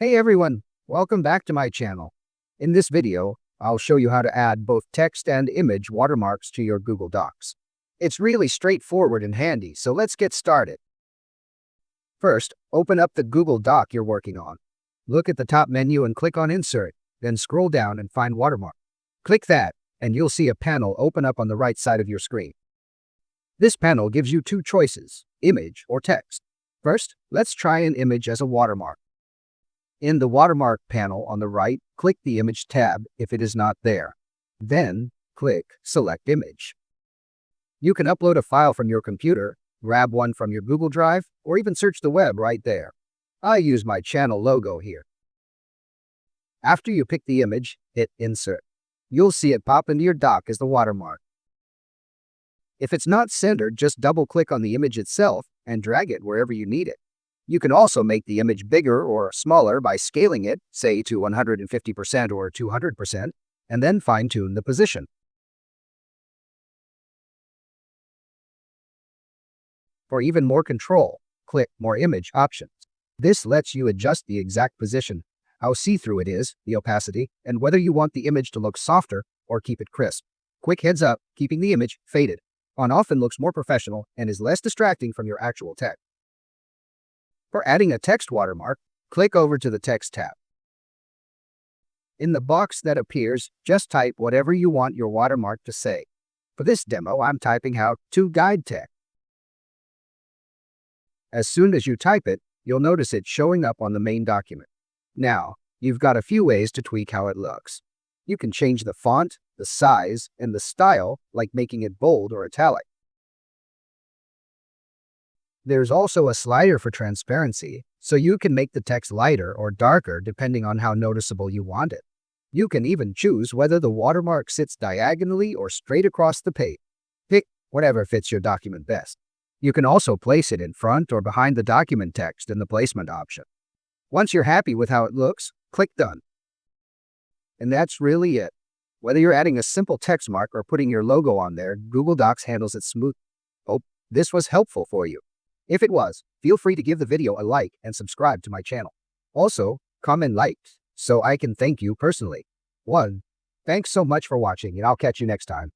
Hey everyone, welcome back to my channel. In this video, I'll show you how to add both text and image watermarks to your Google Docs. It's really straightforward and handy, so let's get started. First, open up the Google Doc you're working on. Look at the top menu and click on Insert, then scroll down and find Watermark. Click that, and you'll see a panel open up on the right side of your screen. This panel gives you two choices, image or text. First, let's try an image as a watermark. In the Watermark panel on the right, click the Image tab if it is not there. Then, click Select Image. You can upload a file from your computer, grab one from your Google Drive, or even search the web right there. I use my channel logo here. After you pick the image, hit Insert. You'll see it pop into your doc as the watermark. If it's not centered, just double-click on the image itself and drag it wherever you need it. You can also make the image bigger or smaller by scaling it, say to 150% or 200%, and then fine-tune the position. For even more control, click More Image Options. This lets you adjust the exact position, how see-through it is, the opacity, and whether you want the image to look softer or keep it crisp. Quick heads up, keeping the image faded on often looks more professional and is less distracting from your actual text. For adding a text watermark, click over to the Text tab. In the box that appears, just type whatever you want your watermark to say. For this demo, I'm typing out "to guide text." As soon as you type it, you'll notice it showing up on the main document. Now, you've got a few ways to tweak how it looks. You can change the font, the size, and the style, like making it bold or italic. There's also a slider for transparency, so you can make the text lighter or darker depending on how noticeable you want it. You can even choose whether the watermark sits diagonally or straight across the page. Pick whatever fits your document best. You can also place it in front or behind the document text in the placement option. Once you're happy with how it looks, click Done. And that's really it. Whether you're adding a simple text mark or putting your logo on there, Google Docs handles it smooth. Hope this was helpful for you. If it was, feel free to give the video a like and subscribe to my channel. Also, comment like so I can thank you personally. Thanks so much for watching, and I'll catch you next time.